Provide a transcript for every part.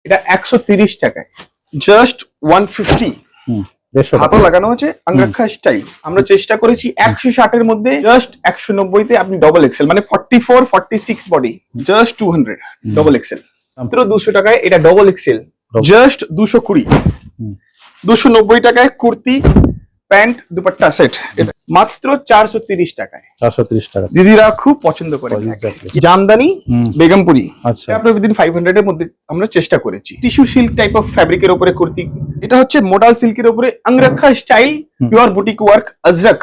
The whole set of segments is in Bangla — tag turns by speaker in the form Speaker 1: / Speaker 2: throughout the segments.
Speaker 1: এটা 130 টাকায়, জাস্ট 150। হাতও লাগানো আছে আঙ্গরাক্ষা স্টাইল। আমরা চেষ্টা করেছি 160 এর মধ্যে, জাস্ট 190 তে আপনি ডবল এক্সেল মানে 44 46 বডি, জাস্ট 200 ডবল এক্সেল। মাত্র 200 টাকায় এটা ডবল এক্সেল, জাস্ট 220। 290 টাকায় কুর্তি প্যান্ট দুপাট্টা সেট, এটা মাত্র 430 টাকায়।
Speaker 2: 430 টাকা
Speaker 1: দিদিরা খুব পছন্দ করে। জামদানি বেগমপুরি,
Speaker 2: আচ্ছা
Speaker 1: আপনার উইদিন 500 এর মধ্যে আমরা চেষ্টা করেছি। টিস্যু সিল্ক টাইপ অফ ফ্যাব্রিকের উপরে কুর্তি, এটা হচ্ছে মোডাল সিল্কের উপরে angrakha style, pure boutique work, Ajrakh,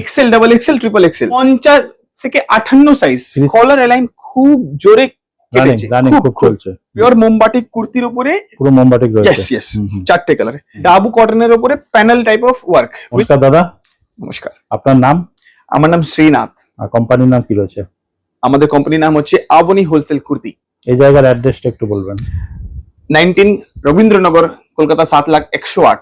Speaker 1: XL double XL triple XL, 50 থেকে 58 সাইজ। কলার অ্যালাইন খুব জোরে কেটেছে, খুব চলছে। পিওর মোমবাটিক কুর্তির উপরে
Speaker 2: পুরো মোমবাটিক রয়েছে।
Speaker 1: ইয়েস ইয়েস, চারটে কালারে, ডাবু কটনের উপরে প্যানেল টাইপ অফ ওয়ার্ক।
Speaker 2: নমস্কার দাদা।
Speaker 1: নমস্কার।
Speaker 2: আপনার নাম?
Speaker 1: আমার নাম শ্রীনাথ।
Speaker 2: আর কোম্পানির নাম কি রয়েছে?
Speaker 1: আমাদের কোম্পানির নাম হচ্ছে আবনি হোলসেল কুর্তি।
Speaker 2: এই জায়গার অ্যাড্রেসটা একটু বলবেন।
Speaker 1: 19 রবীন্দ্রনগর, কলকাতা 7,01,08,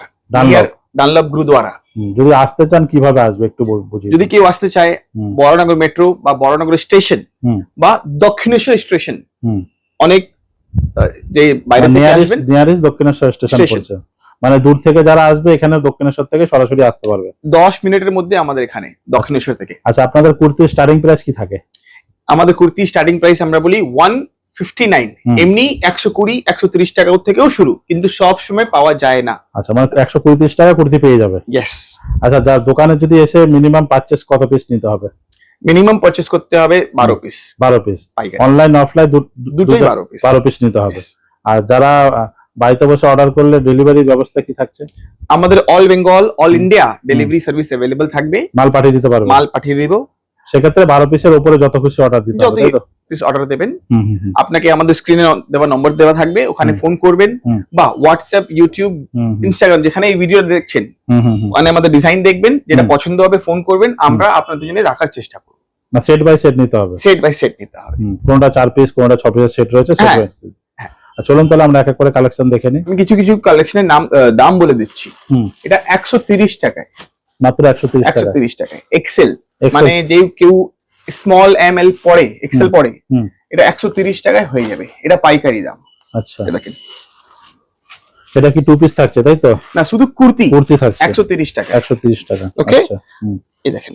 Speaker 1: ডানলপ গুরুদ্বারা।
Speaker 2: যদি আসতে চান কিভাবে আসবে একটু বুঝিয়ে।
Speaker 1: যদি কেউ আসতে চায় বড়নগর মেট্রো বা বড়নগর স্টেশন বা দক্ষিণেশ্বর স্টেশন, অনেক যে বাইরে থেকে আসবেন
Speaker 2: নিয়ারেস্ট দক্ষিণেশ্বর স্টেশন পড়ছে, মানে দূর থেকে যারা আসবে এখানে দক্ষিণেশ্বর থেকে সরাসরি আসতে পারবে 10
Speaker 1: মিনিটের মধ্যে আমাদের এখানে দক্ষিণেশ্বর থেকে।
Speaker 2: আচ্ছা, আপনাদের কুর্তির স্টার্টিং প্রাইস কি থাকে?
Speaker 1: আমাদের কুর্তি স্টার্টিং প্রাইস আমরা বলি 159, এমনি 120 130 টাকা থেকেও শুরু, কিন্তু সব সময় পাওয়া যায় না।
Speaker 2: আচ্ছা, মানে 130 টাকা কুর্তি পেয়ে যাবে।
Speaker 1: ইয়েস।
Speaker 2: আচ্ছা, যার দোকানে যদি এসে মিনিমাম পারচেজ কত পিস নিতে হবে?
Speaker 1: মিনিমাম পারচেজ করতে হবে 12 পিস।
Speaker 2: 12 পিস অনলাইন অফলাইন
Speaker 1: দুটোই 12
Speaker 2: পিস নিতে হবে। আর যারা বাড়িতে বসে অর্ডার করলে ডেলিভারি ব্যবস্থা কি থাকছে?
Speaker 1: আমাদের all Bengal all India delivery service available থাকবে।
Speaker 2: মাল পাঠিয়ে দিতে পারবে?
Speaker 1: মাল পাঠিয়ে দেব।
Speaker 2: সেক্ষেত্রে 12 পিসের উপরে যত খুশি অর্ডার দিতে হবে, তাই তো?
Speaker 1: পিস অর্ডার দেবেন, আপনাকে আমাদের স্ক্রিনে দেওয়া নম্বর দেওয়া থাকবে, ওখানে ফোন করবেন বা হোয়াটসঅ্যাপ, ইউটিউব, ইনস্টাগ্রাম যেখানে এই ভিডিও দেখছেন, মানে আমাদের ডিজাইন দেখবেন, যেটা পছন্দ হবে ফোন করবেন, আমরা আপনাদের জন্য রাখার চেষ্টা করব।
Speaker 2: না, সেট বাই সেট নিতে হবে?
Speaker 1: সেট বাই সেট নিতে হবে।
Speaker 2: কোনটা 4 পিস কোনটা 6 পিসের সেট রয়েছে, সেট বাই। চলুন তাহলে আমরা এক এক করে কালেকশন দেখে নিই।
Speaker 1: আমি কিছু কিছু কালেকশনের দাম বলে দিচ্ছি। এটা 130 টাকায়,
Speaker 2: মাত্র 130
Speaker 1: টাকায় এক্সেল, মানে যে কেউ স্মল এমএল পড়ে, এক্সেল পড়ে, এটা 130 টাকায় হয়ে যাবে। এটা পাইকারি দাম।
Speaker 2: আচ্ছা, দেখেন এটা কি 2 পিস থাকছে, তাই তো?
Speaker 1: না, শুধু কুর্তি থাকছে 130 টাকা।
Speaker 2: 130 টাকা।
Speaker 1: ওকে, এই দেখেন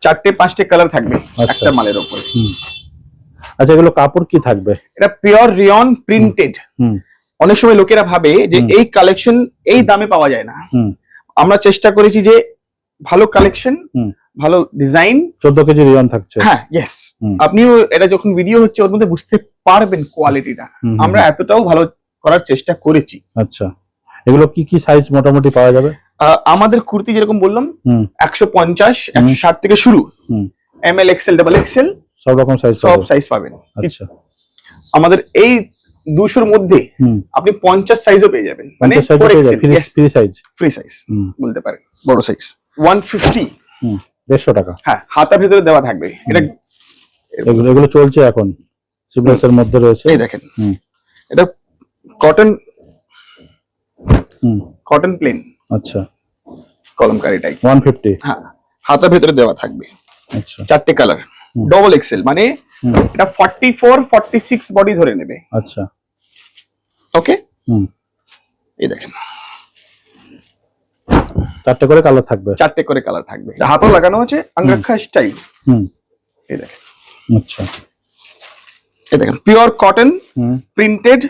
Speaker 1: 4টে 5টে কালার থাকবে একটা মালের উপরে।
Speaker 2: আচ্ছা, এগুলো কাপড় কি থাকবে?
Speaker 1: এটা পিওর রিয়ন প্রিন্টেড। অনেক সময় লোকেরা ভাবে যে এই কালেকশন এই দামে পাওয়া যায় না। আমরা চেষ্টা করেছি যে ভালো কালেকশন, ভালো ডিজাইন।
Speaker 2: 14 কেজি রিয়ন থাকছে।
Speaker 1: হ্যাঁ, ইয়েস। আপনিও এটা যখন ভিডিও হচ্ছে ওর মধ্যে বুঝতে পারবেন কোয়ালিটিটা। আমরা এতটাও ভালো করার চেষ্টা করেছি।
Speaker 2: আচ্ছা, এগুলো কি কি সাইজ মোটামুটি পাওয়া যাবে?
Speaker 1: আমাদের কুর্তি যেরকম বললাম 150 160 থেকে শুরু, এমএল, এক্সেল, ডাবল এক্সেল, সব রকম সাইজ, সব সাইজ পাবেন।
Speaker 2: আচ্ছা,
Speaker 1: আমাদের এই 200 মধ্যে আপনি 50 সাইজও পেয়ে যাবেন, মানে ফ্রি সাইজ বলতে পারেন, বড় সাইজ 150,
Speaker 2: 150 টাকা।
Speaker 1: হ্যাঁ, হাতার ভিতরে দেওয়া থাকবে। এটা
Speaker 2: এগুলো চলছে এখন সিবলেসের মধ্যে রয়েছে।
Speaker 1: এই দেখেন, এটা কটন প্লেন।
Speaker 2: আচ্ছা,
Speaker 1: কলমকারী টাইপ
Speaker 2: 150।
Speaker 1: হ্যাঁ, হাতার ভিতরে দেওয়া থাকবে।
Speaker 2: আচ্ছা,
Speaker 1: 4টে কালার, ডবল এক্সেল, মানে এটা 44 46 বডি ধরে নেবে।
Speaker 2: আচ্ছা,
Speaker 1: ওকে, এই দেখেন
Speaker 2: 4টে করে কালার থাকবে।
Speaker 1: 4টে করে কালার থাকবে। হাতও লাগানো আছে আঙ্গরাক্ষা স্টাইল। এই দেখেন।
Speaker 2: আচ্ছা,
Speaker 1: এই দেখেন পিওর কটন প্রিন্টেড,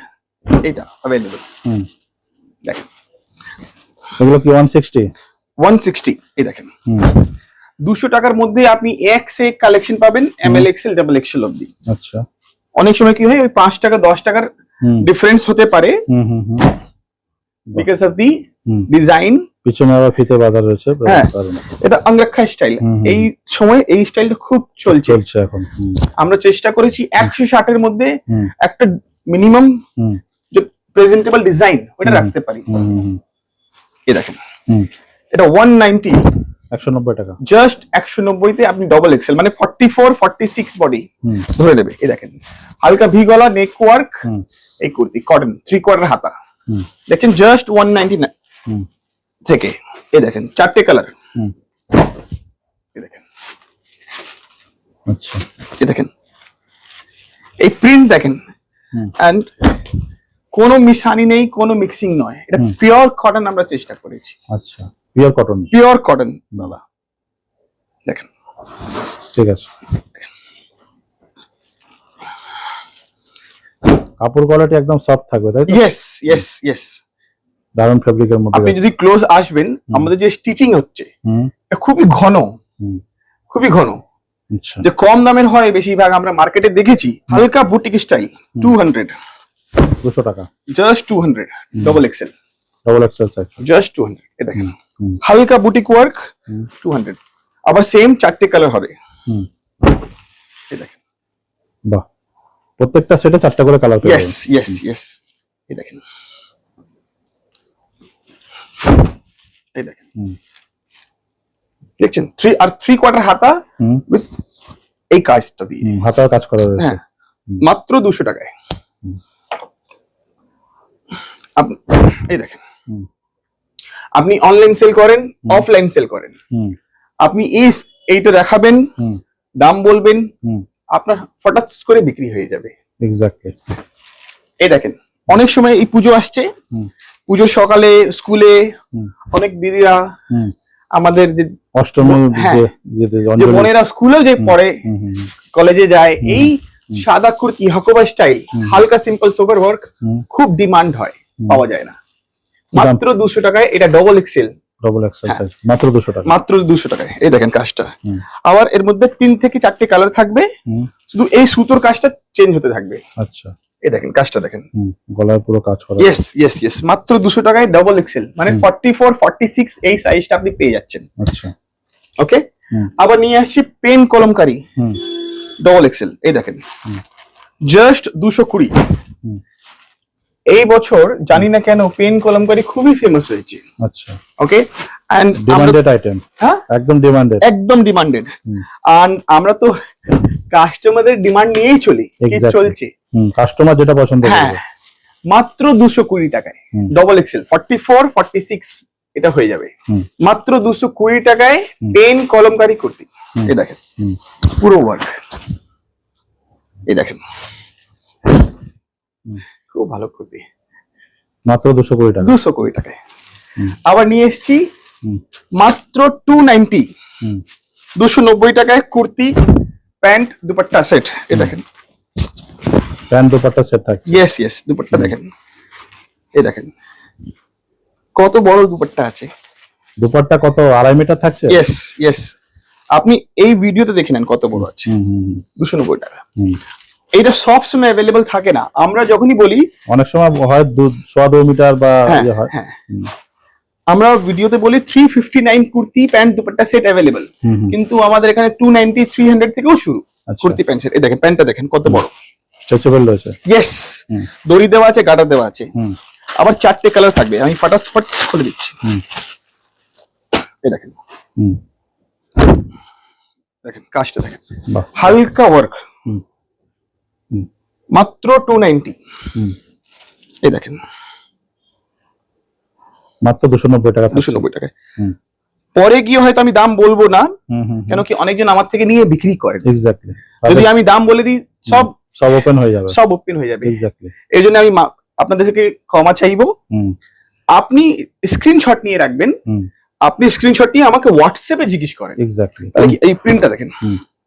Speaker 1: এটা अवेलेबल। দেখেন
Speaker 2: এগুলো কি
Speaker 1: 160। এই দেখেন 200 টাকার মধ্যে আপনি এক সে কালেকশন পাবেন, এমএল, এক্সেল, ডাবল এক্সেল অবধি।
Speaker 2: আচ্ছা,
Speaker 1: অনেক সময় কি হয়, ওই 5 টাকা 10 টাকার ডিফারেন্স হতে পারে বিকজ অফ দি ডিজাইন।
Speaker 2: পিছনে আবার ফিতে বাঁধা রয়েছে।
Speaker 1: এটা আঙ্গরাক্ষা স্টাইল। এই সময় এই স্টাইলটা খুব চলছে
Speaker 2: এখন।
Speaker 1: আমরা চেষ্টা করেছি 160 এর মধ্যে একটা মিনিমাম যে প্রেজেন্টেবল ডিজাইন ওটা রাখতে পারি। এই দেখেন, এটা 190,
Speaker 2: 190 টাকা,
Speaker 1: জাস্ট 190 তে আপনি ডবল এক্সেল, মানে 44 46 বডি ধরে নেবে। এই দেখেন হালকা ভি গলা, নেক ওয়ার্ক, এই কুর্তি কটন 3/4 হাতা। দেখছেন জাস্ট 199 থেকে। এই দেখেন 4টে কালার। এই দেখেন,
Speaker 2: আচ্ছা,
Speaker 1: এই দেখেন এই প্রিন্ট দেখেন, এন্ড কোনো মিশানি নেই, কোনো মিক্সিং নয়, এটা পিওর কটন আমরা চেষ্টা করেছি।
Speaker 2: আচ্ছা, পিওর কটন,
Speaker 1: পিওর কটন দাদা, দেখেন।
Speaker 2: ঠিক আছে, কাপড় কোয়ালিটি একদম সফট থাকবে, তাই তো?
Speaker 1: ইয়েস ইয়েস ইয়েস,
Speaker 2: দারুন ফেব্রিকের মধ্যে।
Speaker 1: আপনি যদি ক্লোজ আসবেন, আমাদের যে স্টিচিং হচ্ছে এটা খুবই ঘন, খুবই ঘন।
Speaker 2: আচ্ছা,
Speaker 1: যে কম দামের হয় বেশিরভাগ আমরা মার্কেটে দেখেছি, হালকা বুটিক স্টাইল, 200,
Speaker 2: 200 টাকা,
Speaker 1: just 200, double XL,
Speaker 2: double XL size,
Speaker 1: just 200। এ দেখেন, হালকা বুটিক ওয়ার্ক, 200। আবার সেম 4টে কালার হবে। এই দেখেন,
Speaker 2: বাহ, প্রত্যেকটা সেটে 4টা করে কালার পেয়ে
Speaker 1: ইয়েস ইয়েস ইয়েস। এই দেখেন, এই দেখেন, দেখছেন 3/4 হাতা with এই কাজটা দিয়ে,
Speaker 2: হাতাও কাজ করা রয়েছে।
Speaker 1: হ্যাঁ, মাত্র 200 টাকায়। এই দেখেন, আপনি অনলাইন সেল করেন, অফলাইন সেল করেন, আপনি এইটা দেখাবেন, দাম বলবেন, আপনার ফটাস করে বিক্রি হয়ে যাবে।
Speaker 2: এক্স্যাক্টলি।
Speaker 1: এই দেখেন, অনেক সময় এই পুজো আসছে, পুজোর সকালে স্কুলে অনেক দিদিরা আমাদের যে
Speaker 2: অষ্টমী
Speaker 1: যে বোনেরা স্কুলেও যে পড়ে, কলেজে যায়, এই সাদা কুর্তি হাকোবা স্টাইল, হালকা সিম্পল সোবার ওয়ার্ক খুব ডিমান্ড হয়, পাওয়া যায় না। মাত্র 200 টাকায় এটা double XL,
Speaker 2: double XL size, মাত্র 200 টাকা,
Speaker 1: মাত্র 200 টাকায়। এই দেখেন কাজটা, আবার এর মধ্যে 3 থেকে 4টে কালার থাকবে, শুধু এই সুতোর কাজটা চেঞ্জ হতে থাকবে।
Speaker 2: আচ্ছা,
Speaker 1: এই দেখেন কাজটা দেখেন,
Speaker 2: গলায় পুরো কাজ করা।
Speaker 1: ইয়েস ইয়েস ইয়েস, মাত্র 200 টাকায় ডবল এক্সেল, মানে 44, 46 এই সাইজটা আপনি পেয়ে যাচ্ছেন।
Speaker 2: আচ্ছা,
Speaker 1: ওকে। আবার নিয়ে আসছি পেন কলমকারি, ডবল এক্সেল। এই দেখেন, জাস্ট 220। এই বছর জানি না কেন পেন কলমকারি খুবই ফেমাস হয়েছে।
Speaker 2: আচ্ছা,
Speaker 1: ওকে, এন্ড
Speaker 2: ডিমান্ডেড আইটেম,
Speaker 1: হ্যাঁ
Speaker 2: একদম ডিমান্ডেড,
Speaker 1: একদম ডিমান্ডেড। আর আমরা তো কাস্টমারদের ডিমান্ড নিয়েই চলি, কি চলছে,
Speaker 2: কাস্টমার যেটা পছন্দ করে।
Speaker 1: মাত্র 220 টাকায় ডবল এক্সেল, 44, 46 এটা হয়ে যাবে, মাত্র 220 টাকায় পেন কলমকারি কুর্তি। এই দেখেন, পুরো ওয়ার্ক। এই দেখেন, খুব ভালো কুর্তি,
Speaker 2: মাত্র 220 টাকা,
Speaker 1: 220 টাকায়। আবার নিয়ে এসেছি মাত্র 290, 290 টাকায় কুর্তি, প্যান্ট, দুপাট্টা সেট। এই দেখেন,
Speaker 2: প্যান্ট দুপাট্টা সেট থাকে।
Speaker 1: ইয়েস ইয়েস, দুপাট্টা দেখেন। এই দেখেন কত বড় দুপাট্টা আছে,
Speaker 2: দুপাট্টা কত 2.5 মিটার থাকছে।
Speaker 1: ইয়েস ইয়েস, আপনি এই ভিডিওতে দেখে নেন কত বড় আছে। 290 টাকা। এটা সব সময় অ্যাভেলেবল থাকে না, আমরা যখনই বলি
Speaker 2: অনেক সময় হয় 2.5 মিটার বা ইয়ে হয়।
Speaker 1: আমরা ভিডিওতে বলি 359 kurti pant dupatta set available, কিন্তু আমাদের এখানে 290, 300 থেকেও শুরু কুর্তি প্যান্ট সেট। এই দেখেন প্যান্টটা দেখেন কত বড়,
Speaker 2: স্ট্রেচেবল রয়েছে।
Speaker 1: ইয়েস, দড়ি দেওয়া আছে, গাটার দেওয়া আছে। আবার 4টে কালার থাকবে, আমি ফটাফট খুলে দিচ্ছি। এই দেখেন, দেখেন কাজটা দেখেন, হালকা ওয়ার্ক, মাত্র 290। এই দেখেন,
Speaker 2: মাত্র 290 টাকা,
Speaker 1: 290 টাকায়। পরে গিয়ে হয়তো আমি দাম বলবো না, কেন কি অনেকজন আমার থেকে নিয়ে বিক্রি করেন।
Speaker 2: এক্স্যাক্টলি,
Speaker 1: যদি আমি দাম বলে দিই সব
Speaker 2: ওপেন হয়ে যাবে,
Speaker 1: সব ওপেন হয়ে যাবে।
Speaker 2: এক্স্যাক্টলি,
Speaker 1: এই জন্য আমি আপনাদের থেকে ক্ষমা চাইবো। আপনি স্ক্রিনশট নিয়ে রাখবেন, আপনি স্ক্রিনশট নিয়ে আমাকে হোয়াটসঅ্যাপে জিজ্ঞেস করেন।
Speaker 2: এক্স্যাক্টলি,
Speaker 1: তাহলে কি এই প্রিন্টটা দেখেন,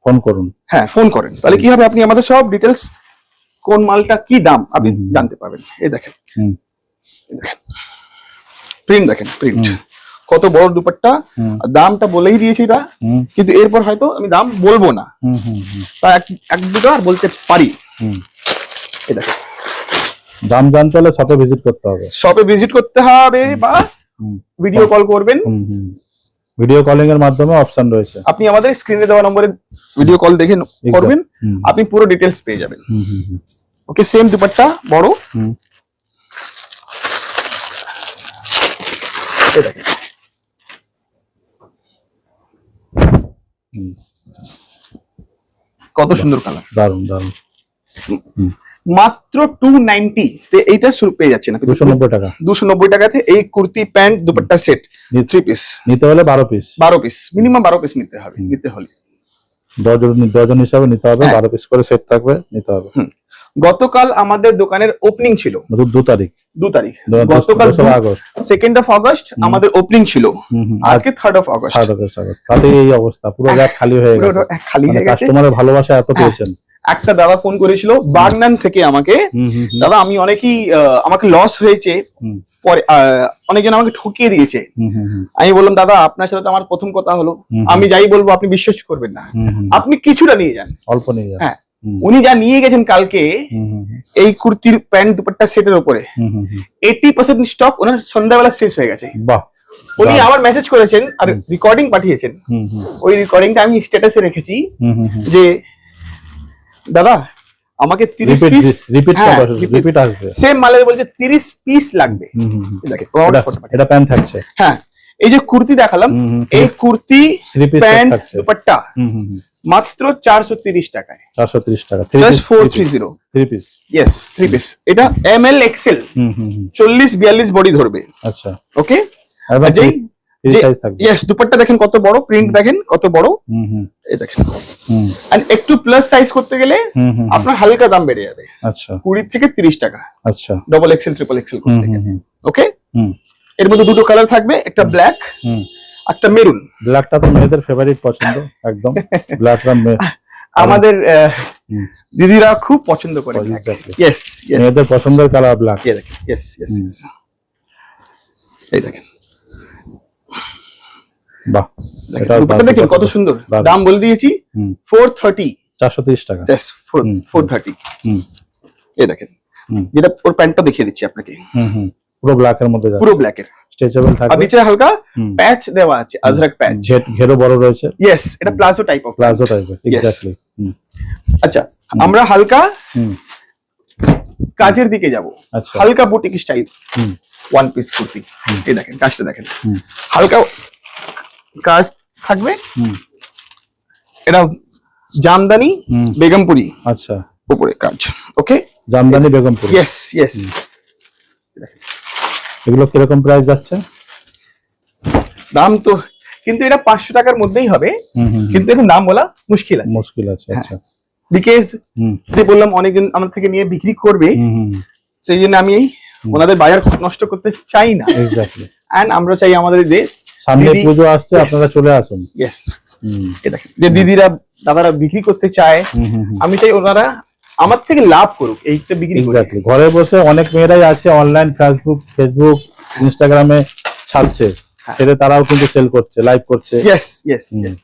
Speaker 2: ফোন করুন,
Speaker 1: হ্যাঁ ফোন করেন, তাহলে কি হবে, আপনি আমাদের সব ডিটেলস, কোন মালটা কি দাম আপনি জানতে পারবেন। এই দেখেন, দেখেন প্রিন্ট, দেখেন প্রিন্ট কত বড় দুপাট্টা, দামটা বলেই দিয়েছি এটা, কিন্তু এরপর হয়তো আমি দাম বলবো না, তা এক দুটো আর বলতে পারি। এই দেখেন,
Speaker 2: দাম জানতে হলে শপে ভিজিট করতে হবে,
Speaker 1: শপে ভিজিট করতে হবে বা ভিডিও কল করবেন।
Speaker 2: ভিডিও কলিং এর মাধ্যমে অপশন রয়েছে,
Speaker 1: আপনি আমাদের স্ক্রিনে দেওয়া নম্বরে ভিডিও কল দেখে করবেন, আপনি পুরো ডিটেলস পেয়ে যাবেন। ওকে, সেম দুপাট্টা বড়। এই দেখেন, কত সুন্দর কালার,
Speaker 2: দারুন দারুন।
Speaker 1: মাত্র 290 তে এইটা শুরু পেয়ে যাচ্ছে না,
Speaker 2: 290 টাকা,
Speaker 1: 290 টাকাতে এই kurti pant dupatta set 3 piece
Speaker 2: নিতে হলে 12 পিস,
Speaker 1: 12 পিস মিনিমাম 12 পিস নিতে হবে, নিতে হলে
Speaker 2: ডজন হিসাবে নিতে হবে, 12 পিস করে সেট থাকবে, নিতে হবে।
Speaker 1: গতকাল আমাদের দোকানের ওপেনিং ছিল,
Speaker 2: 2 তারিখ,
Speaker 1: 2 তারিখ, গতকাল
Speaker 2: 2 আগস্ট,
Speaker 1: 2nd of August আমাদের ওপেনিং ছিল, আজকে 3rd of August।
Speaker 2: তাতে এই অবস্থা, পুরো র্যাক খালি হয়ে গেছে,
Speaker 1: খালি হয়ে গেছে।
Speaker 2: কাস্টমারের ভালোবাসা এত পেয়েছেন।
Speaker 1: একটা দাদা ফোন করেছিল বাগনান থেকে আমাকে, দাদা আমি অনেকেই আমাকে লস হয়েছে, পরে অনেকজন আমাকে ঠকিয়ে দিয়েছে। আমি বললাম দাদা আপনার সাথে তো আমার প্রথম কথা হলো, আমি যাই বলবো আপনি বিশ্বাস করবেন না, আপনি কিছুটা নিয়ে যান,
Speaker 2: অল্প নিয়ে যান।
Speaker 1: হ্যাঁ, উনি যা নিয়ে গেছেন কালকে এই কুর্তির প্যান্ট দুপাট্টা সেটের উপরে 80% স্টক ওনার সন্ধ্যাবেলা শেষ হয়ে গেছে।
Speaker 2: বাহ।
Speaker 1: উনি আবার মেসেজ করেছেন আর রেকর্ডিং পাঠিয়েছেন, ওই রেকর্ডিংটা আমি স্ট্যাটাসে রেখেছি যে দাদা আমাকে 30 পিস
Speaker 2: রিপিট আসবে,
Speaker 1: সেম মালের বলছে 30 পিস লাগবে।
Speaker 2: এটা প্যান্ট থাকছে।
Speaker 1: হ্যাঁ, এই যে কুর্তি দেখালাম, এই কুর্তি প্যান্ট দুপাট্টা মাত্র 430 টাকায়,
Speaker 2: 430 টাকা,
Speaker 1: প্লাস 430
Speaker 2: 3 পিস।
Speaker 1: Yes 3 piece. এটা ML XL 40-42 বডি ধরবে।
Speaker 2: আচ্ছা,
Speaker 1: ওকে।
Speaker 2: যেই সাইজ থাকবে।
Speaker 1: ইয়েস, দুপাট্টা দেখেন কত বড়, প্রিন্ট দেখেন কত বড়, এই দেখেন। আর একটু প্লাস সাইজ করতে গেলে আপনার হালকা দাম বেড়ে যাবে।
Speaker 2: আচ্ছা,
Speaker 1: 20 থেকে 30 টাকা।
Speaker 2: আচ্ছা,
Speaker 1: ডবল এক্সেল ট্রিপল এক্সেল করতে গেলে। ওকে। এর মধ্যে দুটো কালার থাকবে, একটা ব্ল্যাক, একটা মেরুন।
Speaker 2: ব্ল্যাকটা তো মেয়েদের ফেভারিট পছন্দ, একদম ব্ল্যাকটা
Speaker 1: আমাদের দিদিরা খুব পছন্দ করে। ইয়েস ইয়েস,
Speaker 2: মেয়েদের পছন্দের কালার ব্ল্যাক।
Speaker 1: এই দেখেন, ইয়েস ইয়েস ইয়েস, এই দেখেন।
Speaker 2: বাহ,
Speaker 1: এটা দেখেন কত সুন্দর। দাম বলে দিয়েছি 430,
Speaker 2: 430 টাকা।
Speaker 1: यस 430। এই দেখেন, যেটা ওর প্যান্টটা দেখিয়ে দিচ্ছি আপনাকে।
Speaker 2: পুরো ব্ল্যাক এর মধ্যে যাচ্ছে,
Speaker 1: পুরো ব্ল্যাক এর,
Speaker 2: স্ট্রেচেবল থাকবে,
Speaker 1: আর নিচে হালকা প্যাচ দেওয়া আছে, আজরাক প্যাচ,
Speaker 2: ঘেরও বড় রয়েছে।
Speaker 1: यस, এটা প্লাজো টাইপ অফ,
Speaker 2: প্লাজো টাইপের, এক্স্যাক্টলি।
Speaker 1: আচ্ছা, আমরা হালকা কাজের দিকে যাব।
Speaker 2: আচ্ছা,
Speaker 1: হালকা boutique style one piece kurti. এই দেখেন কাজটা দেখেন, হালকা কাজ থাকবে। এটা জামদানি বেগমপুরি,
Speaker 2: আচ্ছা,
Speaker 1: উপরে কাজ। Okay,
Speaker 2: Jamdani Begampuri.
Speaker 1: Yes yes.
Speaker 2: এগুলো কিরকম প্রাইস যাচ্ছে?
Speaker 1: দাম তো কিন্তু এটা 500 টাকার মধ্যেই হবে, কিন্তু এখন দাম বলা মুশকিল আছে।
Speaker 2: মুশকিল আছে, আচ্ছা।
Speaker 1: বিকজ বললাম অনেকজন আমার থেকে নিয়ে বিক্রি করবে, সেই জন্য আমি ওনাদের বাজার নষ্ট করতে চাই না।
Speaker 2: এক্স্যাক্টলি।
Speaker 1: এন্ড আমরা চাই আমাদের
Speaker 2: সামনে পুজো আসছে, আপনারা চলে আসুন।
Speaker 1: ইয়েস, এই দেখেন যে দিদিরা দাদারা বিক্রি করতে চায়, আমি চাই ওনারা আমার থেকে লাভ করুক এইটা বিক্রি করে।
Speaker 2: এক্স্যাক্টলি, ঘরে বসে অনেক মেয়েরাই আছে অনলাইন ফেসবুক ইনস্টাগ্রামে ছাড়ছে, সেটা তারাও কিন্তু সেল করছে, লাইভ করছে।
Speaker 1: ইয়েস ইয়েস ইয়েস,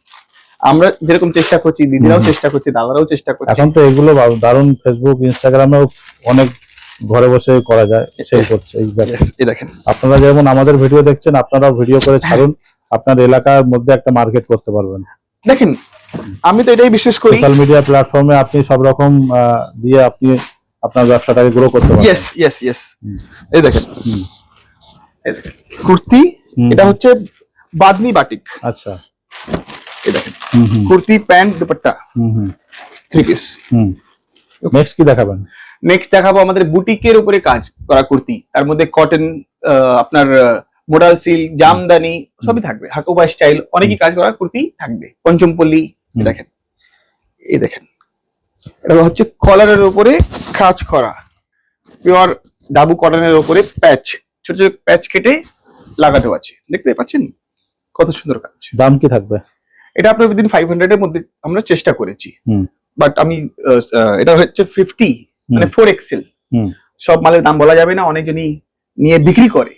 Speaker 1: আমরা যেরকম চেষ্টা করছি, দিদিরাও চেষ্টা করছে, দাদারাও চেষ্টা করছে।
Speaker 2: এখন তো এগুলো দারুণ, ফেসবুক ইনস্টাগ্রামেও অনেক ঘরে বসে করা যায়, সেল করছে। এক্স্যাক্টলি,
Speaker 1: এই দেখেন
Speaker 2: আপনারা যেমন আমাদের ভিডিও দেখছেন, আপনারাও ভিডিও করে ছাড়ুন, আপনার এলাকার মধ্যে একটা মার্কেট করতে পারবেন।
Speaker 1: দেখেন, আমি তো এটাই বিশ্বাস করি,
Speaker 2: সোশ্যাল মিডিয়া প্ল্যাটফর্মে আপনি সব রকম দিয়ে আপনি আপনার ব্যবসাটাকে গ্রো করতে পারবেন।
Speaker 1: ইয়েস ইয়েস ইয়েস, এই দেখেন কুর্তি, এটা হচ্ছে বাদনি বাটিক।
Speaker 2: আচ্ছা,
Speaker 1: এই দেখেন kurti pant dupatta 3 piece.
Speaker 2: Next কি দেখাবেন?
Speaker 1: নেক্সট দেখাবো আমাদের বুটিকের উপরে কাজ করা কুর্তি, তার মধ্যে কটন, আপনার মোডাল সিল্ক, জামদানি সবই থাকবে, হাকুবা স্টাইল, অনেকই কাজ করা কুর্তি থাকবে। পঞ্চমপল্লী, দেখেন, এই দেখেন, এটা হচ্ছে কলারের উপরে কাজ করা, পিওর ডাবু কটনের উপরে প্যাচ, ছোট ছোট প্যাচ কেটে লাগানো আছে, দেখতে পাচ্ছেন কত সুন্দর কাজ।
Speaker 2: দাম কি থাকবে?
Speaker 1: এটা আপনার উইদিন 500 এর মধ্যে আমরা চেষ্টা করেছি, বাট আমি এটা হচ্ছে 50 মানে 4XL। সব মালের দাম বলা যাবে না, অনেকজনই নিয়ে বিক্রি করে,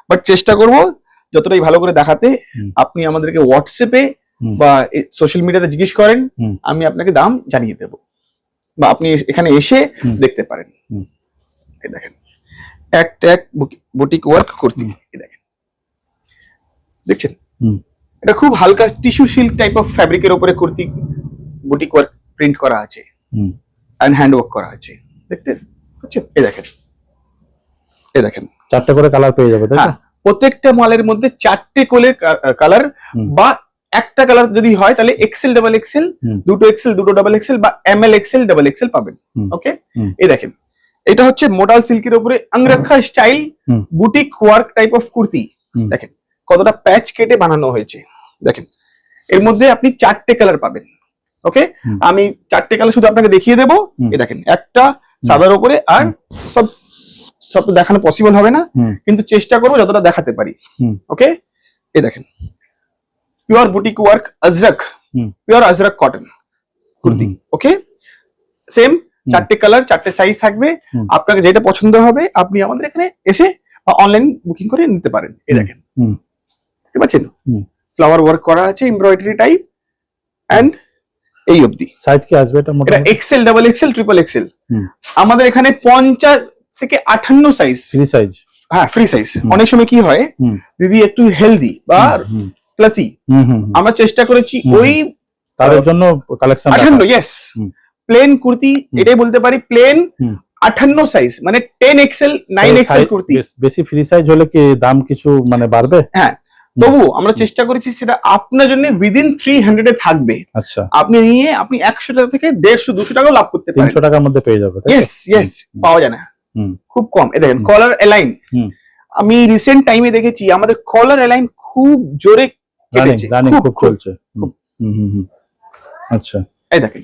Speaker 1: বাট চেষ্টা করব যতটাই ভালো করে দেখাতে। আপনি আমাদেরকে হোয়াটসঅ্যাপে বা সোশ্যাল মিডিয়াতে জিজ্ঞেস করেন, আমি আপনাকে দাম জানিয়ে দেব, বা আপনি এখানে এসে দেখতে পারেন। এই দেখেন এক বুটিক ওয়ার্ক কুর্তি, এই দেখেন, দেখছেন এটা খুব হালকা টিস্যু সিল্ক টাইপ অফ ফ্যাব্রিকের উপরে কুর্তি বুটিক ওয়ার্ক প্রিন্ট করা আছে এন্ড হ্যান্ড ওয়ার্ক করা আছে, দেখতে পাচ্ছেন? এই দেখেন, এই দেখেন, 4টে
Speaker 2: করে কালার পেয়ে যাবে, তাই না?
Speaker 1: প্রত্যেকটা মালের মধ্যে 4টে করে কালার, বা একটা কালার যদি হয় তাহলে XL ডাবল XL, দুটো XL দুটো ডাবল XL, বা ML XL ডাবল XL পাবেন। ওকে, এই দেখেন, এটা হচ্ছে মোডাল সিল্কের উপরে angrakha style boutique work type of kurti. দেখেন কতটা প্যাচ কেটে বানানো হয়েছে, দেখেন এর মধ্যে আপনি 4টে কালার পাবেন। ওকে, আমি 4টে কালার শুধু আপনাকে দেখিয়ে দেবো। এই দেখেন, একটা সাদার উপরে। আর সব সব তো দেখানো পসিবল হবে না, কিন্তু চেষ্টা করবো যতটা দেখাতে পারি। ওকে, এই দেখেন pure boutique work Ajrakh, pure Ajrakh cotton kurti. Okay, same 4টে কালার 4টে সাইজ থাকবে। আপনাকে যেটা পছন্দ হবে আপনি আমাদের এখানে এসে বা অনলাইন বুকিং করে নিতে পারেন। এই দেখেন, দেখতে পাচ্ছেন ফ্লাওয়ার ওয়ার্ক করা আছে, এমব্রয়ডারি টাইপ, এন্ড এই অবধি।
Speaker 2: সাইজ কি আসবে এটা?
Speaker 1: এটা XL, double XL, triple XL. আমাদের এখানে 50 থেকে 58 সাইজ,
Speaker 2: ফ্রি সাইজ।
Speaker 1: হ্যাঁ, ফ্রি সাইজ। অনেক সময় কি হয় দিদি একটু হেলদি বা প্লাসি, আমরা চেষ্টা করেছি ওই
Speaker 2: তাদের জন্য কালেকশন
Speaker 1: 58, ইয়েস, প্লেন কুর্তি, এটাই বলতে পারি প্লেন 58 সাইজ, মানে 10 এক্সেল 9 এক্সেল কুর্তি।
Speaker 2: বেশি ফ্রি সাইজ হলে কি দাম কিছু মানে বাড়বে?
Speaker 1: হ্যাঁ, তবু আমরা চেষ্টা করেছি সেটা আপনার জন্য উইদিন 300 এ থাকবে।
Speaker 2: আচ্ছা,
Speaker 1: আপনি নিয়ে আপনি 100 টাকা থেকে 150-200 টাকা লাভ করতে পারেন।
Speaker 2: 300 টাকার মধ্যে পেয়ে যাবে।
Speaker 1: ইয়েস ইয়েস, পাওয়া যায় না, খুব কম। এই দেখেন কলার অ্যালাইন, আমি রিসেন্ট টাইমে দেখেছি আমাদের কলার অ্যালাইন খুব জোরে কেটেছে,
Speaker 2: খুব চলছে। আচ্ছা,
Speaker 1: এই দেখেন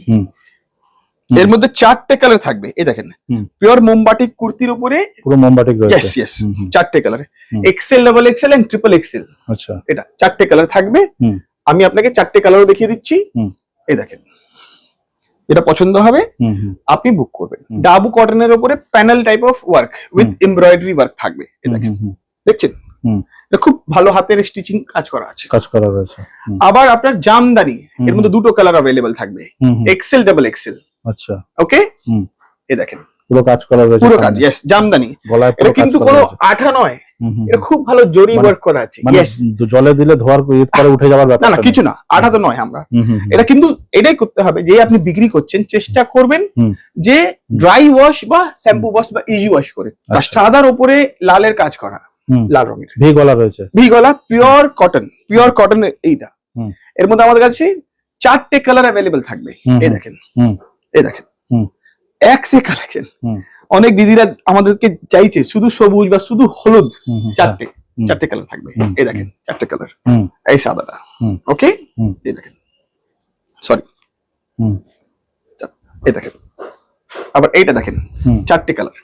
Speaker 1: এর মধ্যে 4টে কালার থাকবে। এই দেখেন পিওর মোমবাটিক কুর্তির উপরে
Speaker 2: পুরো মোমবাটিক রয়েছে।
Speaker 1: ইয়েস ইয়েস, 4টে colour, XL, double XL and triple XL.
Speaker 2: আচ্ছা,
Speaker 1: এটা 4টে কালার থাকবে। আমি আপনাকে 4টে কালারও দেখিয়ে দিচ্ছি। এই দেখেন, যেটা পছন্দ হবে আপনি বুক করবেন। ডাবু কটনের উপরে panel type of work with embroidery work থাকবে। এই দেখেন, দেখছেন এটা খুব ভালো হাতের স্টিচিং কাজ করা আছে,
Speaker 2: রয়েছে।
Speaker 1: আবার আপনার জামদানি, এর মধ্যে 2টো কালার अवेलेबल থাকবে, এক্সেল, ডাবল এক্সেল।
Speaker 2: আচ্ছা,
Speaker 1: ওকে, এই দেখেন
Speaker 2: পুরো কাজ করা রয়েছে,
Speaker 1: পুরো কাজ, ইয়েস, জামদানি। এটা কিন্তু কোনো আঠা নয়, এটা খুব ভালো জরি ওয়ার্ক করা আছে। ইয়েস,
Speaker 2: জলে দিলে ধোয়ার পরে উঠে যাওয়ার ব্যাপার
Speaker 1: না, কিছু না, আঠা তো নয়। আমরা এটা কিন্তু এটাই করতে হবে যে আপনি বিক্রি করছেন, চেষ্টা করবেন যে ড্রাই ওয়াশ বা শ্যাম্পু ওয়াশ বা ইজি ওয়াশ করে। সাদার উপরে লালের কাজ করা, লাল রঙের
Speaker 2: ভি গলা রয়েছে,
Speaker 1: ভি গলা, পিওর কটন, পিওর কটন। এইটা এর মধ্যে আমাদের কাছে 4টে কালার अवेलेबल থাকবে। এই দেখেন, এই দেখেন, এক সে কালেকশন। অনেক দিদিরা আমাদেরকে চাইছে শুধু সবুজ বা শুধু হলুদ, 4টে কালার থাকবে। এই দেখেন 4টে কালার, এই সাদাটা। ওকে, এই দেখেন, সরি, এই দেখেন, আবার এইটা দেখেন 4টে কালার।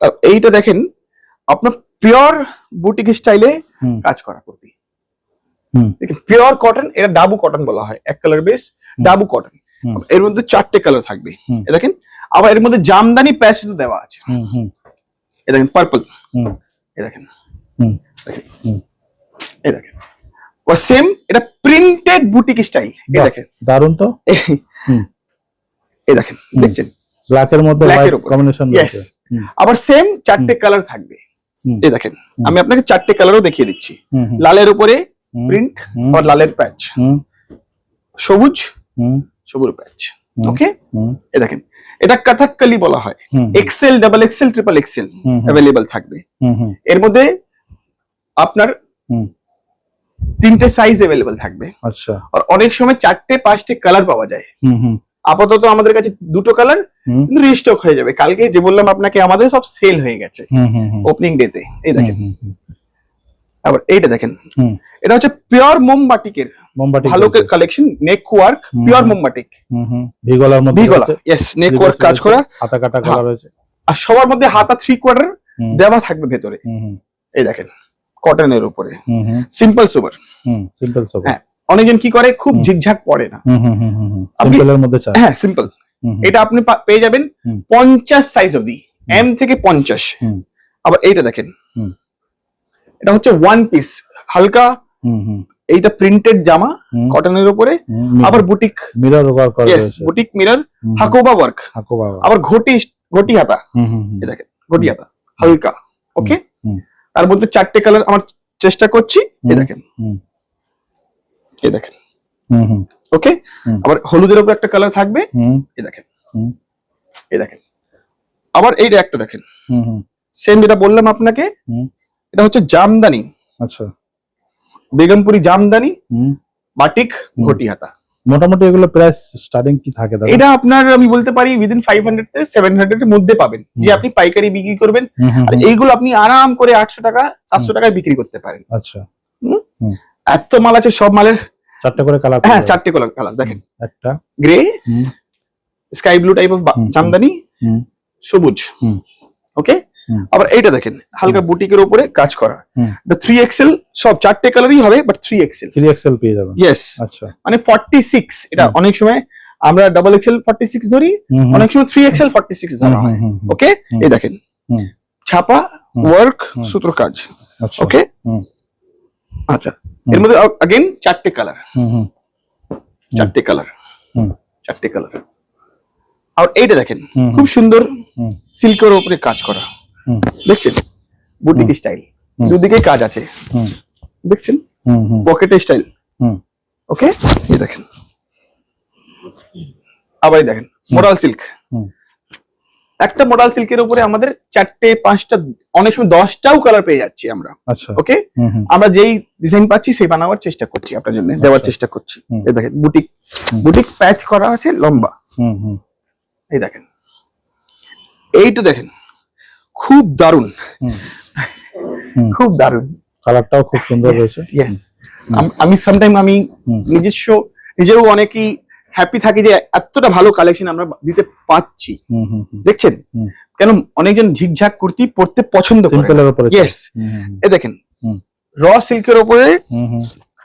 Speaker 1: আর এইটা দেখেন আপনার পিওর বুটিক স্টাইলে কাজ করা কুর্তি, পিওর কটন। এটা ডাবু কটন বলা হয়, এক কালার বেস ডাবু কটন। এর মধ্যে 4টে কালার থাকবে। এই দেখেন, আবার এর মধ্যে জামদানি প্যাচ দেওয়া আছে। এই দেখেন পার্পল, এই দেখেন, এই দেখেন, ও সেম এটা প্রিন্টেড বুটিক স্টাইল। এই দেখেন,
Speaker 2: দারুন তো।
Speaker 1: এই দেখেন, দেখছেন
Speaker 2: ব্ল্যাক এর মধ্যে হোয়াইট কম্বিনেশন রয়েছে।
Speaker 1: আবার সেম 4টে কালার থাকবে। এই দেখেন, আমি আপনাকে 4টে কালারও দেখিয়ে দিচ্ছি। লালের উপরে প্রিন্ট আর লালের প্যাচ, সবুজ, সবুজ প্যাচ। ওকে, এই দেখেন, এটা কথাকলি বলা হয়, XL, double XL, triple XL available থাকবে। এর মধ্যে আপনার 3টে সাইজ अवेलेबल থাকবে।
Speaker 2: আচ্ছা,
Speaker 1: আর অনেক সময় 4টে 5টে কালার পাওয়া যায়। আপাতত আমাদের কাছে 2টো কালার, কিন্তু রিস্টক হয়ে যাবে কালকে। যে বললাম আপনাকে আমাদের সব সেল হয়ে গেছে ওপেনিং ডেতে। এই দেখেন, আবার এইটা দেখেন, এটা হচ্ছে পিওর মোমবাটিকের ভালো কালেকশন, নেক ওয়ার্ক, পিওর মোমবাটিক,
Speaker 2: ভি গলার মধ্যে,
Speaker 1: ভি গলা, ইয়েস, নেক ওয়ার্ক কাজ করা,
Speaker 2: হাতা কাটা করা রয়েছে।
Speaker 1: আর সবার মধ্যে হাতা 3/4 দেওয়া থাকবে ভেতরে। এই দেখেন কটনের উপরে, সিম্পল সোবার,
Speaker 2: সিম্পল সোবার।
Speaker 1: হ্যাঁ, অনেকজন কি করে খুব ঝিকঝাক পড়ে না,
Speaker 2: সিম্পলের মধ্যে চাই।
Speaker 1: হ্যাঁ, সিম্পল। এটা আপনি পেয়ে যাবেন 50 সাইজ অবধি, এম থেকে 50। আবার এইটা দেখেন, এটা হচ্ছে ওয়ান পিস হালকা, এইটা প্রিন্টেড জামা কটনের উপরে, আবার বুটিক
Speaker 2: মিরর ওয়ার্ক করা রয়েছে,
Speaker 1: বুটিক মিরর, হাকোবা ওয়ার্ক, আবার ঘটি হাতা। এই দেখেন ঘটি হাতা হালকা। ওকে, তার মধ্যে 4টে কালার আমার চেষ্টা করছি। এই দেখেন, এই দেখেন, ওকে, আবার হলুদের উপর একটা কালার থাকবে। এই দেখেন, এই দেখেন, আবার এইটা একটা দেখেন, সেম যেটা বললাম আপনাকে, এটা হচ্ছে জামদানি।
Speaker 2: আচ্ছা,
Speaker 1: বেগমপুরি জামদানি, বাটিক, ঘটি হাতা।
Speaker 2: মোটামুটি এগুলো প্রাইস স্টার্টিং কি থাকে দাদা?
Speaker 1: এটা আপনার আমি বলতে পারি উইদিন 500 থেকে 700 এর মধ্যে পাবেন, যে আপনি পাইকারি বিক্রি করবেন। আর এইগুলো আপনি আরাম করে 800 টাকা 700 টাকায় বিক্রি করতে পারেন।
Speaker 2: আচ্ছা,
Speaker 1: এত মাল আছে, সব মালের
Speaker 2: 4টে করে কালার।
Speaker 1: হ্যাঁ, 4টে কালার দেখেন,
Speaker 2: একটা
Speaker 1: grey, sky blue type of Jamdani, সবুজ,
Speaker 2: হুম।
Speaker 1: ওকে।
Speaker 2: হুম।
Speaker 1: আবার এইটা দেখেন হালকা বুটিকের উপরে কাজ করা,
Speaker 2: হুম।
Speaker 1: এটা 3XL, সব চারটে কালারই হবে বাট 3XL।
Speaker 2: 3XL পেয়ে যাবেন।
Speaker 1: ইয়েস,
Speaker 2: আচ্ছা।
Speaker 1: মানে 46, এটা
Speaker 2: হুম।
Speaker 1: অনেক সময় আমরা ডাবল এক্সেল 46 ধরি,
Speaker 2: হুম, হুম।
Speaker 1: অনেক সময় 3XL 46 ধরা হয়,
Speaker 2: হুম, হুম, হুম।
Speaker 1: ওকে।
Speaker 2: হুম।
Speaker 1: এই দেখেন
Speaker 2: হুম।
Speaker 1: ছাপা
Speaker 2: হুম।
Speaker 1: ওয়ার্ক
Speaker 2: হুম।
Speaker 1: সুতোর কাজ,
Speaker 2: আচ্ছা।
Speaker 1: ওকে।
Speaker 2: হুম।
Speaker 1: আচ্ছা, এর মধ্যে अगेन চারটে কালার,
Speaker 2: হুম, হুম।
Speaker 1: চারটে কালার,
Speaker 2: হুম।
Speaker 1: চারটে কালার। আর এইটা দেখেন
Speaker 2: হুম।
Speaker 1: খুব সুন্দর
Speaker 2: হুম।
Speaker 1: সিল্কের উপরে কাজ করা,
Speaker 2: হুম।
Speaker 1: দেখছেন বুটিক স্টাইল,
Speaker 2: হুম।
Speaker 1: দুদিকে কাজ আছে,
Speaker 2: হুম।
Speaker 1: দেখছেন
Speaker 2: হুম। হুম।
Speaker 1: পকেট স্টাইল,
Speaker 2: হুম।
Speaker 1: ওকে। এই দেখেন আবার এই দেখেন মডাল সিল্ক,
Speaker 2: হুম।
Speaker 1: একটা মডাল সিল্কের উপরে আমাদের চারটে পাঁচটা অনেক সময় 10টাও কালার পেয়ে যাচ্ছি আমরা,
Speaker 2: আচ্ছা।
Speaker 1: ওকে।
Speaker 2: হুম, হুম।
Speaker 1: আমরা যেই ডিজাইন পাচ্ছি সেই বানাবার চেষ্টা করছি আপনার জন্য, দেওয়ার
Speaker 2: আচ্ছা।
Speaker 1: চেষ্টা করছি।
Speaker 2: হুম।
Speaker 1: এই দেখেন বুটিক,
Speaker 2: হুম।
Speaker 1: বুটিক প্যাচ করা আছে লম্বা,
Speaker 2: হুম, হুম।
Speaker 1: এই দেখেন এইটা দেখেন খুব দারুণ,
Speaker 2: হুম। হুম।
Speaker 1: খুব দারুণ,
Speaker 2: কালারটাও খুব সুন্দর রয়েছে।
Speaker 1: ইয়েস। আমি সামটাইম আমি
Speaker 2: হুম।
Speaker 1: নিজেও অনেকই হ্যাপি থাকি যে এতটা ভালো কালেকশন আমরা দিতে পাচ্ছি,
Speaker 2: হুম, হুম, হুম।
Speaker 1: দেখছেন।
Speaker 2: হুম।
Speaker 1: কেন অনেকজন ঝিকঝাক কুর্তি পরতে পছন্দ করে,
Speaker 2: সিম্পলের উপরে।
Speaker 1: ইয়েস।
Speaker 2: হুম, হুম,
Speaker 1: এ দেখেন
Speaker 2: হুম।
Speaker 1: র সিল্কের উপরে
Speaker 2: হুম, হুম।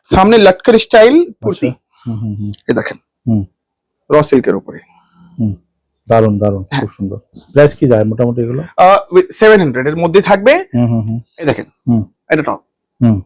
Speaker 1: সামনে লটকার স্টাইল কুর্তি,
Speaker 2: আচ্ছা। হুম, হুম, হুম।
Speaker 1: এ দেখেন
Speaker 2: হুম।
Speaker 1: র সিল্কের উপরে,
Speaker 2: হুম। দারুন দারুন, খুব সুন্দর। প্রাইস কি যায় মোটামুটি এগুলো?
Speaker 1: 700 এর মধ্যে থাকবে।
Speaker 2: হুম, হুম, হুম।
Speaker 1: এই দেখেন
Speaker 2: হুম।
Speaker 1: এটা টপ,
Speaker 2: হুম।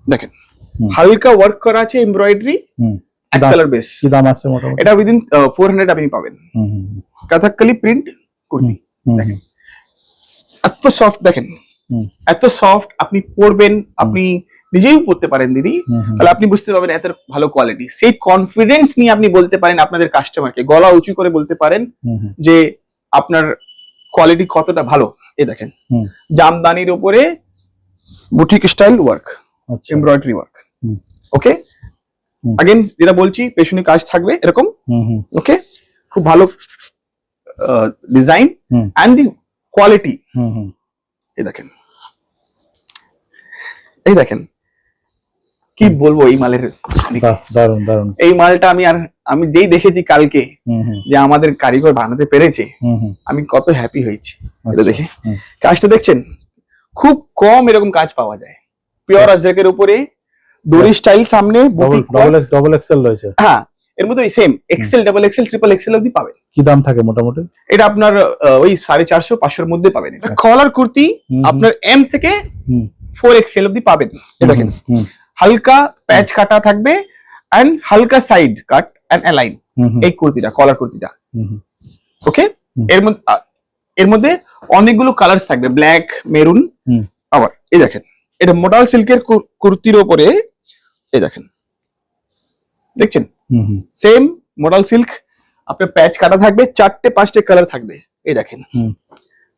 Speaker 1: দেখেন
Speaker 2: হুম।
Speaker 1: হালকা ওয়ার্ক করা আছে এমব্রয়ডারি,
Speaker 2: হুম।
Speaker 1: এক কালার বেস।
Speaker 2: কি দাম আছে মোটামুটি?
Speaker 1: এটা উইদিন 400 আপনি পাবেন।
Speaker 2: হুম, হুম, হুম।
Speaker 1: কাথাকলি প্রিন্ট কুর্তি,
Speaker 2: হুম,
Speaker 1: দেখেন
Speaker 2: হুম।
Speaker 1: এত সফট, দেখেন
Speaker 2: হুম।
Speaker 1: এত সফট, আপনি পরবেন, আপনি নিজেই পরতে পারেন দিদি,
Speaker 2: হুম, হুম।
Speaker 1: তাহলে আপনি বুঝতে পারবেন এত ভালো কোয়ালিটি। সেই কনফিডেন্স নিয়ে আপনি বলতে পারেন আপনাদের কাস্টমারকে, গলা উঁচু করে বলতে পারেন
Speaker 2: হুম, হুম।
Speaker 1: যে আপনার কোয়ালিটি কতটা ভালো। এই দেখেন
Speaker 2: হুম।
Speaker 1: জামদানির উপরে বুটিক স্টাইল ওয়ার্ক,
Speaker 2: আচ্ছা।
Speaker 1: এমব্রয়ডারি ওয়ার্ক,
Speaker 2: হুম।
Speaker 1: ওকে।
Speaker 2: হুম।
Speaker 1: अगेन যেটা বলছি পেছনে কাজ থাকবে এরকম,
Speaker 2: হুম, হুম।
Speaker 1: ওকে। খুব ভালো ডিজাইন
Speaker 2: হুম।
Speaker 1: And the quality.
Speaker 2: হুম, হুম।
Speaker 1: এই দেখেন, এই দেখেন কি বলবো এই মালের,
Speaker 2: দারুন দারুন।
Speaker 1: এই মালটা আমি যেই দেখেছি কালকে
Speaker 2: হুম, হুম।
Speaker 1: যে আমাদের কারিগর বানাতে পেরেছে,
Speaker 2: হুম, হুম।
Speaker 1: আমি কত হ্যাপি হয়েছি এটা
Speaker 2: আচ্ছা।
Speaker 1: দেখে।
Speaker 2: হুম।
Speaker 1: কাজটা দেখছেন খুব কম এরকম কাজ পাওয়া যায়, পিওর আজরাকের উপরে দড়ি স্টাইল, সামনে বুটিক
Speaker 2: ডবল এক্সেল রয়েছে।
Speaker 1: হ্যাঁ, এর মধ্যে same XL, double XL, triple XL অবধি পাবেন।
Speaker 2: কি দাম থাকে মোটামুটি?
Speaker 1: এটা আপনার ওই 450-500 মধ্যে পাবেন। এটা কলার কুর্তি
Speaker 2: হুম, হুম।
Speaker 1: আপনার এম থেকে
Speaker 2: হুম।
Speaker 1: 4XL অবধি পাবেন। এই দেখেন
Speaker 2: হুম।
Speaker 1: হালকা প্যাচ কাটা থাকবে এন্ড হালকা সাইড কাট এন্ড অ্যালাইন,
Speaker 2: হুম, হুম।
Speaker 1: এই কুর্তিটা কলার কুর্তিটা,
Speaker 2: হুম, হুম।
Speaker 1: ওকে।
Speaker 2: হুম।
Speaker 1: এর মধ্যে অনেকগুলো কালার্স থাকবে, ব্ল্যাক, মেরুন।
Speaker 2: হুম।
Speaker 1: আবার এই দেখেন এটা মডাল সিল্কের কুর্তির উপরে, এই দেখেন দেখছেন
Speaker 2: হুম, হুম।
Speaker 1: সেম মডাল সিল্ক, আপনার প্যাচ কাটা থাকবে, 4টে-5টে কালার থাকবে। এই দেখেন
Speaker 2: হুম।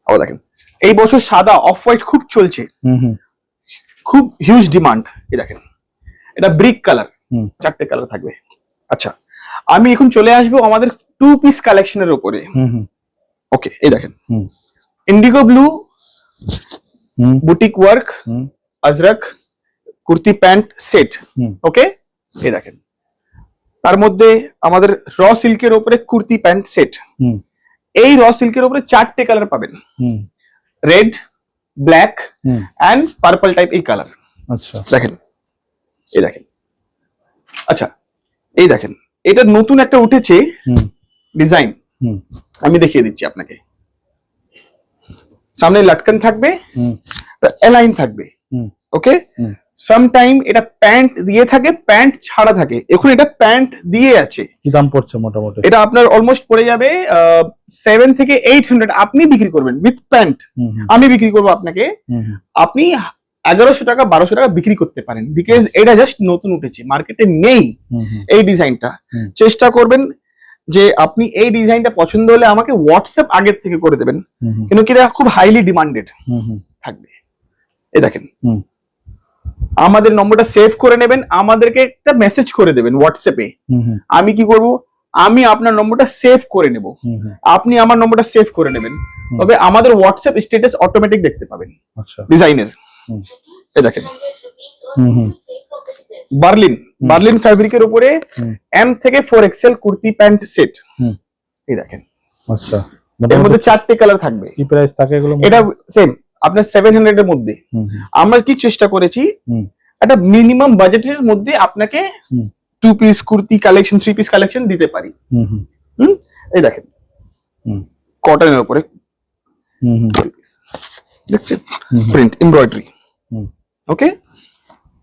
Speaker 1: আবার দেখেন এই বছর সাদা অফ হোয়াইট খুব চলছে,
Speaker 2: হুম, হুম।
Speaker 1: খুব হিউজ ডিমান্ড। এই দেখেন এটা ব্রিক কালার,
Speaker 2: হুম।
Speaker 1: 4টে কালার থাকবে। আচ্ছা, আমি এখন চলে আসবো আমাদের 2 পিস কালেকশনের উপরে,
Speaker 2: হুম, হুম।
Speaker 1: ওকে। এই দেখেন
Speaker 2: হুম।
Speaker 1: ইন্ডিগো ব্লু
Speaker 2: হুম।
Speaker 1: বুটিক ওয়ার্ক
Speaker 2: হুম।
Speaker 1: আজরাক কুর্তি প্যান্ট সেট,
Speaker 2: হুম।
Speaker 1: ওকে। এই দেখেন তার মধ্যে আমাদের র সিল্কের উপরে কুর্তি প্যান্ট সেট,
Speaker 2: হুম।
Speaker 1: এই র সিল্কের উপরে 4টে কালার পাবেন,
Speaker 2: হুম।
Speaker 1: রেড, ব্ল্যাক
Speaker 2: হুম।
Speaker 1: এন্ড পার্পল টাইপ, এই কালার
Speaker 2: আচ্ছা।
Speaker 1: দেখেন। এই দেখেন, আচ্ছা এই দেখেন এটা নতুন একটা উঠেছে
Speaker 2: হুম।
Speaker 1: ডিজাইন,
Speaker 2: হুম।
Speaker 1: আমি দেখিয়ে দিচ্ছি আপনাকে। সামনে লটকন থাকবে,
Speaker 2: হুম।
Speaker 1: অ্যালাইন থাকবে,
Speaker 2: হুম।
Speaker 1: ওকে।
Speaker 2: হুম।
Speaker 1: সামটাইম এটা প্যান্ট দিয়ে থাকে, প্যান্ট ছাড়া থাকে, এখন এটা প্যান্ট দিয়ে আছে।
Speaker 2: কি দাম পড়ছে মোটামুটি?
Speaker 1: এটা আপনার অলমোস্ট পড়ে যাবে 7 থেকে 800, আপনি বিক্রি করবেন উইথ প্যান্ট,
Speaker 2: হুম, হুম।
Speaker 1: আমি বিক্রি করবো আপনাকে,
Speaker 2: হুম, হুম।
Speaker 1: আপনি 1100 টাকা 1200 টাকা বিক্রি করতে পারেন, বিকজ এটা জাস্ট নতুন উঠেছে, মার্কেটে নেই
Speaker 2: হুম, হুম।
Speaker 1: এই ডিজাইনটা।
Speaker 2: হুম।
Speaker 1: চেষ্টা করবেন যে আপনি এই ডিজাইনটা পছন্দ হলে আমাকে হোয়াটসঅ্যাপ আগের থেকে করে দেবেন,
Speaker 2: হুম, হুম।
Speaker 1: কিন্তু কি এটা খুব হাইলি ডিমান্ডেড
Speaker 2: হুম, হুম।
Speaker 1: থাকবে। এই দেখেন
Speaker 2: হুম।
Speaker 1: আমাদের নম্বরটা সেভ করে নেবেন, আমাদেরকে একটা মেসেজ করে দেবেন হোয়াটসঅ্যাপে।
Speaker 2: হুম, হুম।
Speaker 1: আমি কি করব, আমি আপনার নম্বরটা সেভ করে নেব,
Speaker 2: হুম, হুম।
Speaker 1: আপনি আমার নম্বরটা সেভ করে নেবেন, তবে আমাদের হোয়াটসঅ্যাপ স্ট্যাটাস অটোমেটিক দেখতে পাবেন
Speaker 2: আচ্ছা।
Speaker 1: ডিজাইনের।
Speaker 2: হুম।
Speaker 1: এই দেখেন
Speaker 2: হুম, হুম।
Speaker 1: বার্লিন ফ্যাব্রিকের উপরে
Speaker 2: হুম।
Speaker 1: এম থেকে 4XL কুর্তি প্যান্ট সেট,
Speaker 2: হুম।
Speaker 1: এই দেখেন
Speaker 2: আচ্ছা।
Speaker 1: এর মধ্যে 4টে কালার থাকবে।
Speaker 2: কি প্রাইস থাকে এগুলো?
Speaker 1: এটা সেম আপনার 700 এর মধ্যে। আমরা কি চেষ্টা করেছি একটা মিনিমাম বাজেটের মধ্যে আপনাকে 2 piece kurti collection 3 piece collection দিতে পারি। এই দেখেন কটনের উপরে দেখছেন প্রিন্ট এমব্রয়ডারি। ওকে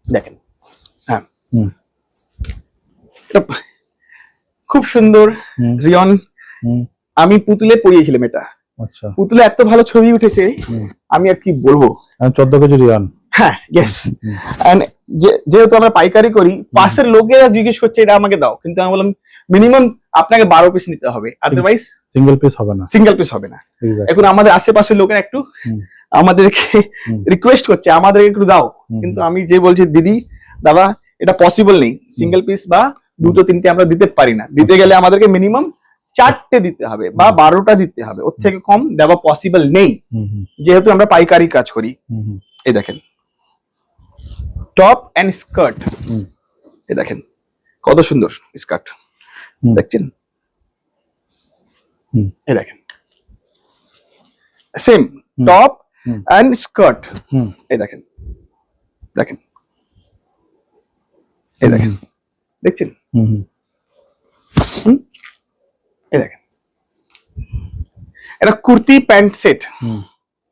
Speaker 1: দেখেন হ্যাঁ খুব সুন্দর রিয়ন। আমি পুতুলে পরিয়েছিলাম এটা।
Speaker 2: আচ্ছা
Speaker 1: পুতুলে এত ভালো ছবি উঠেছে আমি আর কি বলবো।
Speaker 2: 14 কেজি রিয়ন।
Speaker 1: হ্যাঁ ইয়েস। এন্ড যেহেতু আমরা পাইকারি করি পাশের লোকেরা জিজ্ঞেস করছে এটা আমাকে দাও, কিন্তু আমি বললাম মিনিমাম আপনাকে 12 পিস নিতে হবে, আদারওয়াইজ
Speaker 2: সিঙ্গেল পিস হবে না।
Speaker 1: সিঙ্গেল পিস হবে না। এখন আমাদের আশেপাশের লোকেরা একটু আমাদেরকে রিকোয়েস্ট করছে আমাদের একটু দাও, কিন্তু আমি যে বলছি দিদি দাদা এটা পসিবল নেই, সিঙ্গেল পিস বা 2টো 3টে আমরা দিতে পারি না। দিতে গেলে আমাদেরকে মিনিমাম 4টে দিতে হবে বা 12টা দিতে হবে, ওর থেকে কম দেওয়া পসিবল নেই যেহেতু আমরা পাইকারি কাজ করি। এই দেখেন টপ এন্ড স্কার্ট, এই দেখেন কত সুন্দর স্কার্ট দেখছেন। এই দেখেন সেম টপ এন্ড স্কার্ট। এই দেখেন দেখেন এই দেখেন দেখছেন। এই দেখেন এটা কুর্তি প্যান্ট সেট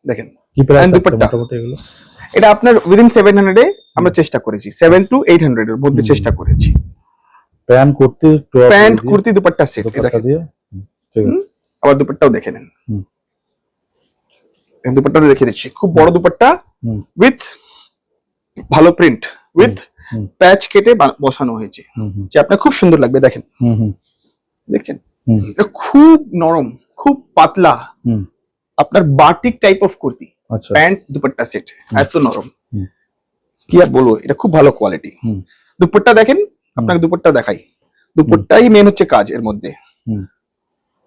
Speaker 1: দেখেন।
Speaker 2: কি প্রাইস আছে
Speaker 1: দুপাট্টা
Speaker 2: মোটামুটি এগুলো?
Speaker 1: এটা আপনার উইদিন 700 এ আমরা চেষ্টা করেছি, 7 to 800 এর মধ্যে চেষ্টা করেছি।
Speaker 2: Pant kurti
Speaker 1: pant kurti dupatta set
Speaker 2: dupatta দিয়ে ঠিক আছে।
Speaker 1: আবার দুপাট্টাও দেখে নেন, দুপাট্টাও দেখে দিচ্ছি। খুব বড় দুপাট্টা উইথ ভালো প্রিন্ট উইথ প্যাচ কেটে বসানো হয়েছে, যে আপনার খুব সুন্দর লাগবে। দেখেন দেখছেন এটা খুব নরম খুব পাতলা, আপনার batik type of kurti pant dupatta set এত নরম কি আর বলবো, এটা খুব ভালো কোয়ালিটি। দুপাট্টা দেখেন, আপনাকে দুপাট্টা দেখাই, দুপাট্টাই মেন হচ্ছে কাজ এর মধ্যে।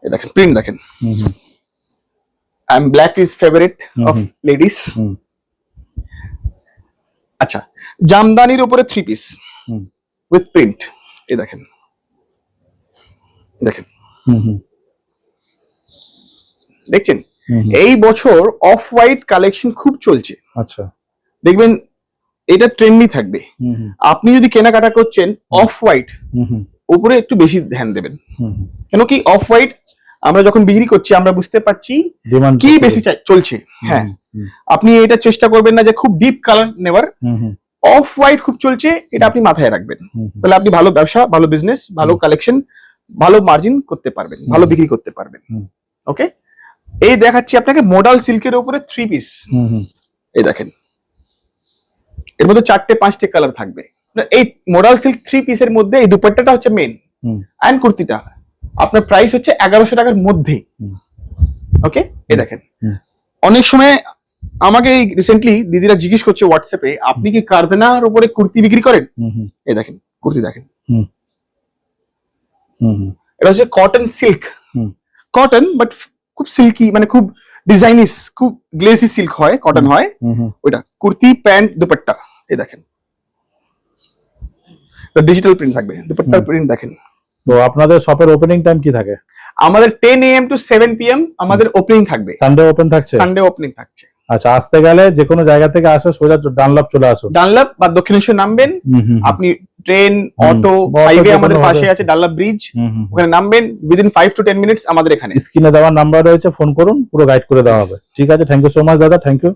Speaker 1: এই দেখেন প্রিন্ট দেখেন, and black is favorite of ladies. আচ্ছা জামদানির উপরে 3 পিস উইথ প্রিন্ট। এই দেখেন দেখেন দেখছেন এই বছর অফ হোয়াইট কালেকশন খুব চলছে।
Speaker 2: আচ্ছা
Speaker 1: দেখবেন এটা ট্রেন্ডি থাকবে। আপনি যদি কেনাকাটা করছেন অফ হোয়াইট উপরে একটু বেশি ধ্যান দেবেন, কেন কি অফ হোয়াইট আমরা যখন বিক্রি করছি আমরা বুঝতে পারছি কি বেশি চলছে। হ্যাঁ আপনি এটা চেষ্টা করবেন না যে খুব ডিপ কালার নেওয়ার, অফ হোয়াইট খুব চলছে এটা আপনি মাথায় রাখবেন, তাহলে আপনি ভালো ব্যবসা ভালো বিজনেস ভালো কালেকশন ভালো মার্জিন করতে পারবেন, ভালো বিক্রি করতে পারবেন। ওকে এই দেখাচ্ছি আপনাকে মডাল সিল্কের উপরে 3 পিস। এই দেখেন এর মধ্যে 4টে 5টে কালার থাকবে। এই মডাল সিল্ক 3 পিসের মধ্যে এই দুপাট্টাটা হচ্ছে মেন এন্ড কুর্তিটা আপনার প্রাইস হচ্ছে 1100 টাকার মধ্যে। ওকে এই দেখেন অনেক সময় আমাকে রিসেন্টলি দিদিরা জিজ্ঞেস করছে হোয়াটসঅ্যাপে আপনি কি কারদানার উপরে কুর্তি বিক্রি করেন? এই দেখেন কুর্তি দেখেন, এটা হচ্ছে কটন সিল্ক, কটন বাট খুব সিল্কি মানে খুব ডিজাইনিস খুব গ্লেসি সিল্ক হয়, কটন হয় ওইটা। কুর্তি প্যান্ট দুপাট্টা এই দেখেন ডিজিটাল প্রিন্ট থাকবে, দুপাট্টার প্রিন্ট দেখেন।
Speaker 2: তো আপনাদের শপের ওপেনিং টাইম কি থাকে?
Speaker 1: আমাদের 10 AM to 7 PM আমাদের ওপেনিং থাকবে।
Speaker 2: সানডে ওপেন থাকছে?
Speaker 1: সানডে ওপেনিং থাকছে।
Speaker 2: আচ্ছা আসতে গেলে যে কোনো জায়গা থেকে আসো সোজা ডানলপ চলে আসো,
Speaker 1: ডানলপ বা দক্ষিণেশ্বর নামবেন, আপনি ট্রেন অটো হাইওয়ে আমাদের পাশে আছে ডানলপ ব্রিজ, ওখানে নামবেন উইদিন 5 to 10 মিনিটস আমাদের এখানে।
Speaker 2: স্ক্রিনে দেওয়া নাম্বার রয়েছে, ফোন করুন পুরো গাইড করে দেওয়া হবে। ঠিক আছে, থ্যাংক ইউ সো মাচ দাদা, থ্যাংক ইউ।